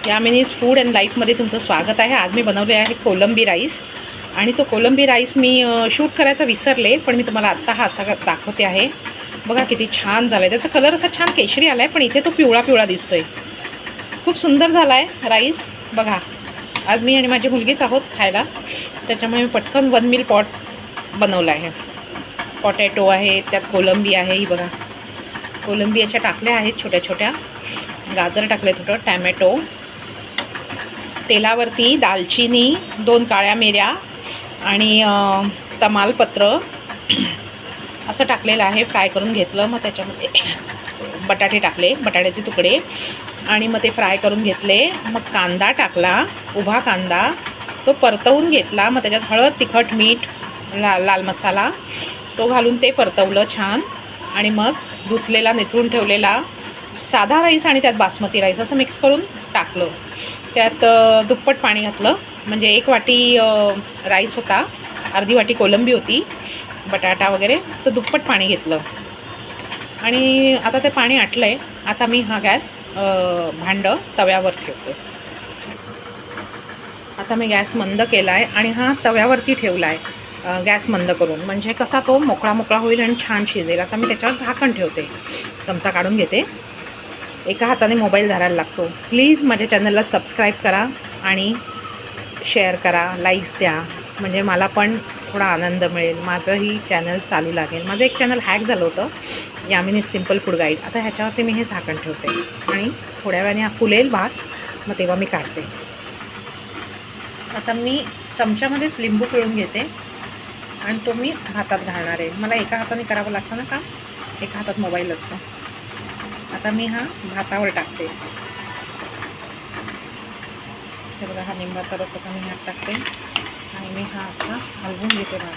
यामिनीज food and लाईफमध्ये तुमचं स्वागत आहे. आज मी बनवले आहे कोलंबी राईस आणि तो कोलंबी राईस मी शूट करायचा विसरले, पण मी तुम्हाला आत्ता हा असा दाखवते आहे. बघा किती छान झाला आहे. त्याचा कलर असा छान केशरी आला आहे, पण इथे तो पिवळा पिवळा दिसतोय. खूप सुंदर झाला आहे राईस. बघा, आज मी आणि माझी मुलगीच आहोत खायला, त्याच्यामुळे मी पटकन 1 मील पॉट बनवला आहे. पोटॅटो आहे, त्यात कोलंबी आहे. ही बघा, कोलंबी अशा टाकल्या आहेत छोट्या छोट्या, गाजर टाकले थोडं, टॅमॅटो, तेलावरती दालचिनी, 2 काळ्या मिऱ्या आणि तमालपत्र असं टाकलेलं आहे. फ्राय करून घेतलं. मग त्याच्यामध्ये बटाटे टाकले, बटाट्याचे तुकडे, आणि मग ते फ्राय करून घेतले. मग कांदा टाकला, उभा कांदा, तो परतवून घेतला. मग त्याच्यात हळद, तिखट, मीठ, लाल मसाला तो घालून ते परतवलं छान. आणि मग धुतलेला, निथळून ठेवलेला साधा राईस आणि त्यात बासमती राईस असं मिक्स करून टाकलं. त्यात दुप्पट पाणी घातलं, म्हणजे 1 वाटी राईस होता, अर्धी वाटी कोलंबी होती, बटाटा वगैरे, तर दुप्पट पाणी घेतलं. आणि आता ते पाणी आटलं आहे. आता मी हा गॅस भांडं तव्यावर ठेवते. आता मी गॅस मंद केला आहे आणि हा तव्यावरती ठेवला आहे गॅस मंद करून, म्हणजे कसा तो मोकळा मोकळा होईल आणि छान शिजेल. आता मी त्याच्यावर झाकण ठेवते. चमचा काढून घेते. एका हाताने मोबाईल धरायला लागतो. प्लीज माझ्या चॅनलला सबस्क्राईब करा आणि शेअर करा, लाईक्स द्या, म्हणजे मला पण थोडा आनंद मिळेल, माझंही चॅनल चालू लागेल. माझं एक चॅनल हॅक झालं होतं, यामिनीज सिम्पल फूड गाईड. आता ह्याच्यावरती मी हे झाकण ठेवते आणि थोड्या वेळाने फुलेल भात, मग तेव्हा मी काढते. आता मी चमच्यामध्येच लिंबू पिळून घेते आणि तो मी भातात घालणार आहे. मला एका हाताने करावं लागतं ना काम, एका हातात मोबाईल असतो. आता मी हा भातावर टाकते. हे बघा, हा लिंबाचा रस आता मी ह्यात टाकते आणि मी हा असा हलवून घेते भात.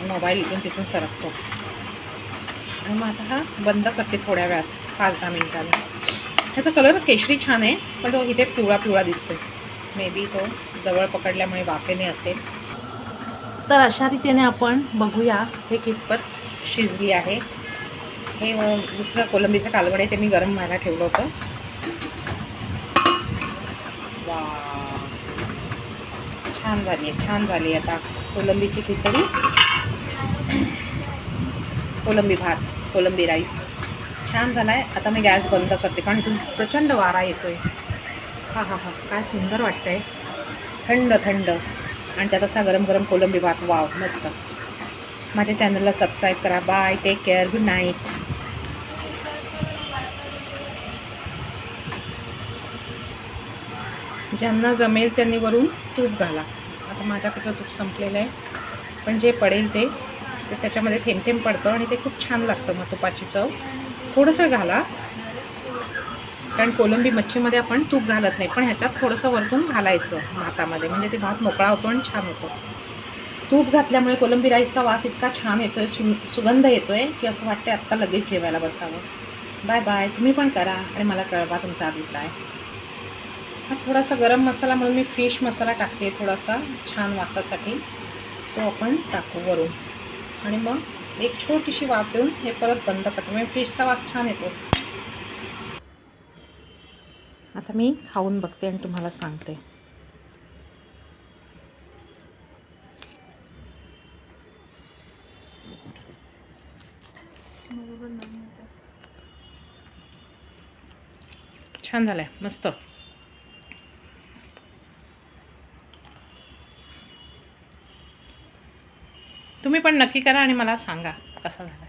मोबाईल इथून तिथून सरकतो आणि मग आता हा बंद करते थोड्या वेळात, 5-10 मिनिटांनी. ह्याचा कलर केशरी छान आहे, पण तो इथे पिवळा पिवळा दिसतोय. मे बी तो जवळ पकडल्यामुळे वाफेने असेल. तर अशा रीतीने आपण बघूया हे कितपत शिजली आहे. हे दुसरं कोलंबीचं कालवड आहे, ते मी गरम व्हायला ठेवलं होतं. वा, छान झाली आहे, छान झाली. आता कोलंबीची खिचडी, कोलंबी भात, कोलंबी राईस छान झाला आहे. आता मी गॅस बंद करते, कारण इथून प्रचंड वारा येतो आहे. हा हा हा, काय सुंदर वाटतं आहे, थंड थंड, आणि त्यात असा गरम गरम कोलंबी भात. वाव, मस्त. माझ्या चॅनलला सबस्क्राईब करा. Bye, take care, good night. ज्यांना जमेल त्यांनी वरून तूप घाला. आता माझ्याकडचं तूप संपलेलं आहे, पण जे पडेल ते त्याच्यामध्ये थेंब थेंब पडतं आणि ते खूप छान लागतं. मग तुपाची चव थोडंसं घाला, कारण कोलंबी मच्छीमध्ये आपण तूप घालत नाही, पण ह्याच्यात थोडंसं वरतून घालायचं भातामध्ये, म्हणजे ते भात मोकळा होतो आणि छान होतो. तूप घातल्यामुळे कोलंबी राईसचा वास इतका छान येतो आहे, सुगंध येतो आहे, की असं वाटते आत्ता लगेच जेवायला बसावं. Bye bye. तुम्ही पण करा आणि मला कळवा तुमचा अभिप्राय. हा थोडासा गरम मसाला म्हणून मी फिश मसाला टाकते, थोडासा छान वासासाठी. तो आपण टाकू वरून आणि मग एक छोटीशी वाफ देऊन हे परत बंद करतो, म्हणजे फिशचा वास छान येतो. आता मी खाऊन बघते आणि तुम्हाला सांगते. छान झालं आहे, मस्त. तुम्ही पण नक्की करा आणि मला सांगा कसा झाला.